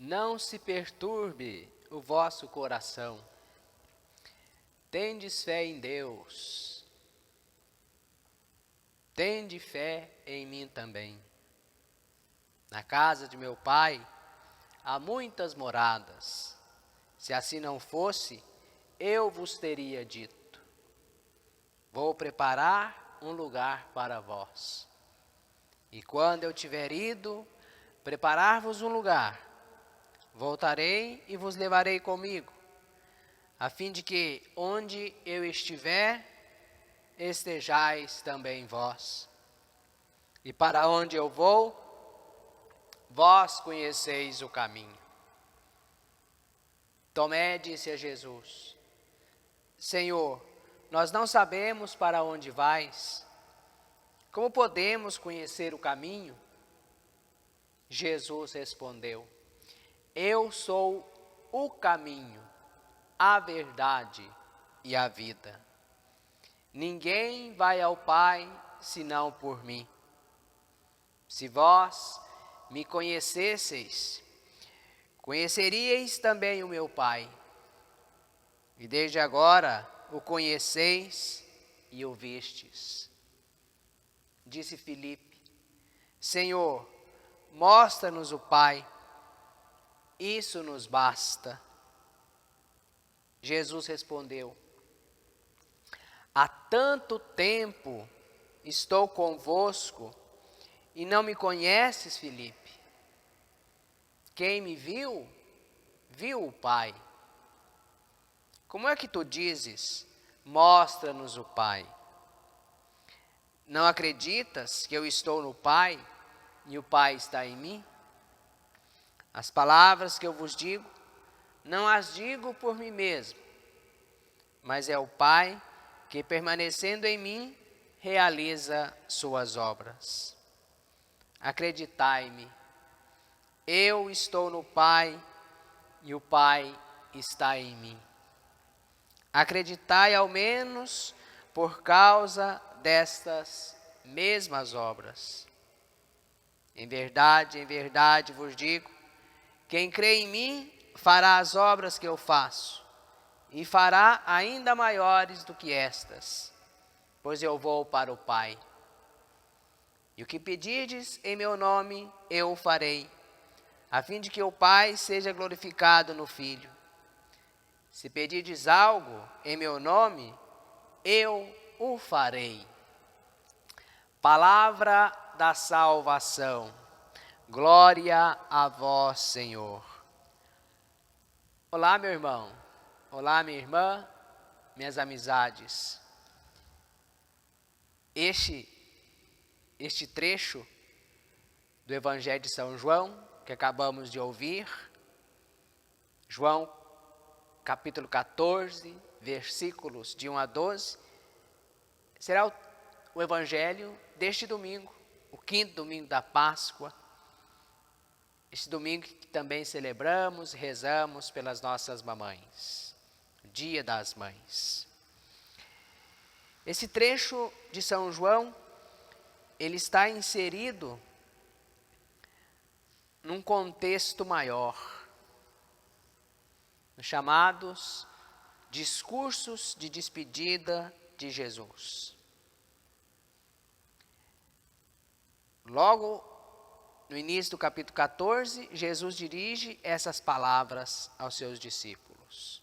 Não se perturbe o vosso coração. Tendes fé em Deus. Tende fé em mim também. Na casa de meu Pai há muitas moradas. Se assim não fosse, eu vos teria dito: vou preparar um lugar para vós. E quando eu tiver ido preparar-vos um lugar, voltarei e vos levarei comigo, a fim de que, onde eu estiver, estejais também vós. E para onde eu vou, vós conheceis o caminho. Tomé disse a Jesus: Senhor, nós não sabemos para onde vais. Como podemos conhecer o caminho? Jesus respondeu: Eu sou o caminho, a verdade e a vida. Ninguém vai ao Pai senão por mim. Se vós me conhecesseis, conheceríeis também o meu Pai. E desde agora o conheceis e o vistes. Disse Filipe: Senhor, mostra-nos o Pai, isso nos basta. Jesus respondeu: Há tanto tempo estou convosco e não me conheces, Filipe? Quem me viu, viu o Pai. Como é que tu dizes: mostra-nos o Pai? Não acreditas que eu estou no Pai e o Pai está em mim? As palavras que eu vos digo, não as digo por mim mesmo, mas é o Pai que, permanecendo em mim, realiza suas obras. Acreditai-me, eu estou no Pai e o Pai está em mim. Acreditai ao menos por causa destas mesmas obras. Em verdade vos digo, quem crê em mim fará as obras que eu faço, e fará ainda maiores do que estas, pois eu vou para o Pai. E o que pedirdes em meu nome, eu o farei, a fim de que o Pai seja glorificado no Filho. Se pedirdes algo em meu nome, eu o farei. Palavra da salvação. Glória a vós, Senhor. Olá, meu irmão. Olá, minha irmã, minhas amizades. Este trecho do Evangelho de São João, que acabamos de ouvir, João capítulo 14, versículos de 1 a 12, será o Evangelho deste domingo, o quinto domingo da Páscoa, este domingo que também celebramos e rezamos pelas nossas mamães, o Dia das Mães. Esse trecho de São João, ele está inserido num contexto maior, nos chamados discursos de despedida de Jesus. Logo no início do capítulo 14, Jesus dirige essas palavras aos seus discípulos.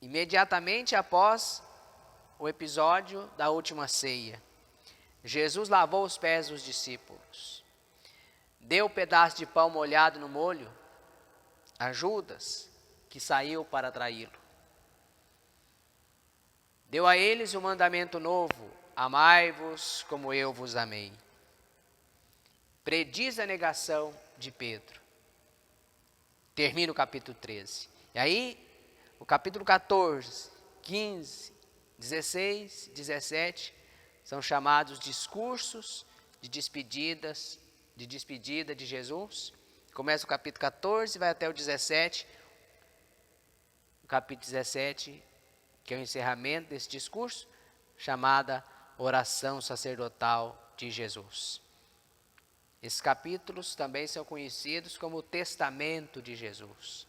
Imediatamente após o episódio da última ceia, Jesus lavou os pés dos discípulos, deu um pedaço de pão molhado no molho a Judas, que saiu para traí-lo. Deu a eles um mandamento novo: amai-vos como eu vos amei. Prediz a negação de Pedro. Termina o capítulo 13. E aí, o capítulo 14, 15, 16, 17, são chamados discursos de despedida de Jesus. Começa o capítulo 14, vai até o 17. O capítulo 17, que é o encerramento desse discurso, chamada oração sacerdotal de Jesus. Esses capítulos também são conhecidos como o testamento de Jesus.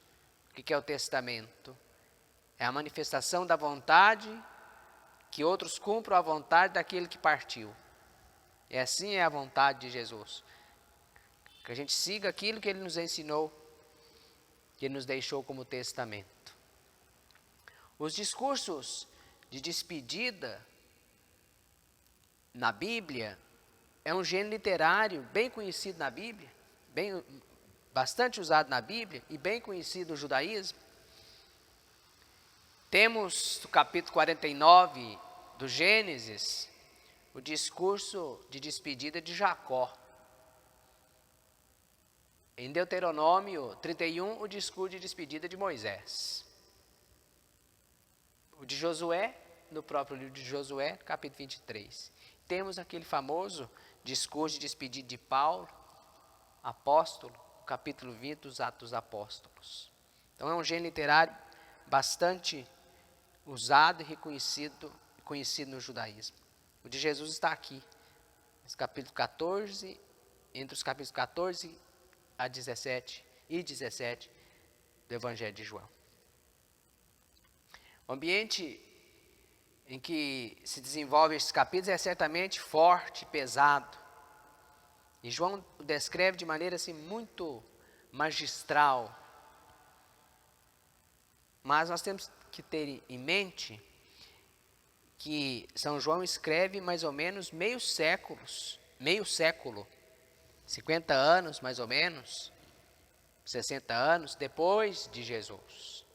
O que é o testamento? É a manifestação da vontade, que outros cumpram a vontade daquele que partiu. E assim é a vontade de Jesus. Que a gente siga aquilo que Ele nos ensinou, que Ele nos deixou como testamento. Os discursos de despedida na Bíblia é um gênero literário bem conhecido na Bíblia, bastante usado na Bíblia e bem conhecido no judaísmo. Temos no capítulo 49 do Gênesis o discurso de despedida de Jacó. Em Deuteronômio 31, o discurso de despedida de Moisés. O de Josué, no próprio livro de Josué, capítulo 23. Temos aquele famoso discurso de despedida de Paulo, apóstolo, capítulo 20 dos Atos dos Apóstolos. Então é um gênero literário bastante usado e reconhecido, conhecido no judaísmo. O de Jesus está aqui, nos capítulo 14, entre os capítulos 14 a 17 e 17 do Evangelho de João. O ambiente em que se desenvolve esses capítulos é certamente forte, pesado. E João o descreve de maneira assim muito magistral. Mas nós temos que ter em mente que São João escreve mais ou menos meio século, 50 anos mais ou menos, 60 anos depois de Jesus,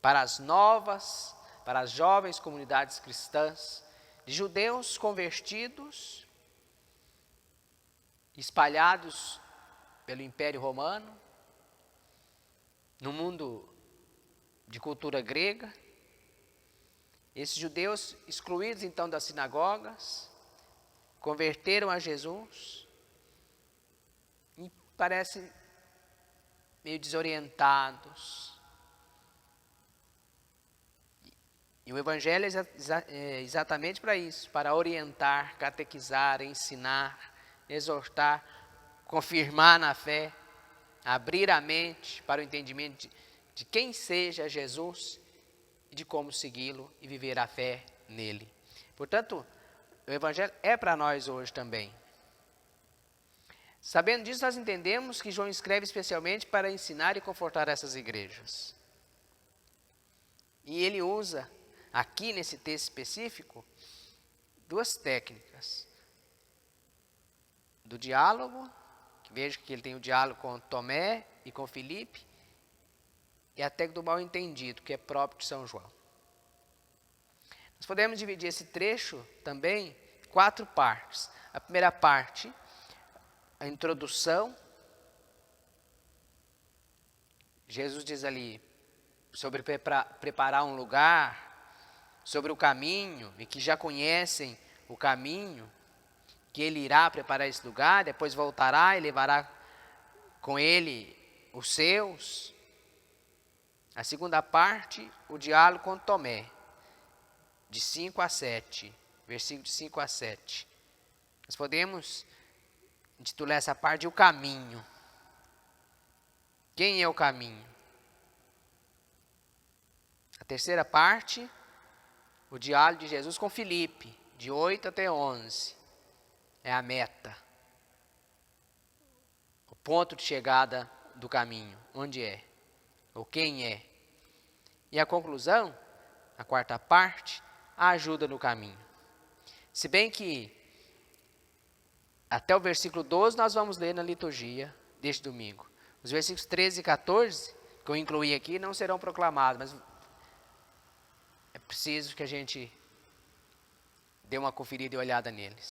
para as jovens comunidades cristãs, de judeus convertidos, espalhados pelo Império Romano, no mundo de cultura grega. Esses judeus excluídos então das sinagogas, converteram a Jesus e parecem meio desorientados. E o Evangelho é exatamente para isso, para orientar, catequizar, ensinar, exortar, confirmar na fé, abrir a mente para o entendimento de quem seja Jesus e de como segui-lo e viver a fé nele. Portanto, o Evangelho é para nós hoje também. Sabendo disso, nós entendemos que João escreve especialmente para ensinar e confortar essas igrejas. E ele usa, aqui nesse texto específico, duas técnicas. Do diálogo, que veja que ele tem o diálogo com Tomé e com Filipe, e a técnica do mal-entendido, que é próprio de São João. Nós podemos dividir esse trecho também em 4 partes. A primeira parte, a introdução. Jesus diz ali sobre preparar um lugar, sobre o caminho, e que já conhecem o caminho, que ele irá preparar esse lugar, depois voltará e levará com ele os seus. A segunda parte, o diálogo com Tomé, de 5 a 7, versículo de 5 a 7. Nós podemos intitular essa parte de o caminho. Quem é o caminho? A terceira parte, o diálogo de Jesus com Filipe, de 8 até 11. É a meta, o ponto de chegada do caminho, onde é, ou quem é. E a conclusão, a quarta parte, a ajuda no caminho. Se bem que até o versículo 12 nós vamos ler na liturgia deste domingo. Os versículos 13 e 14, que eu incluí aqui, não serão proclamados, mas é preciso que a gente dê uma conferida e olhada neles.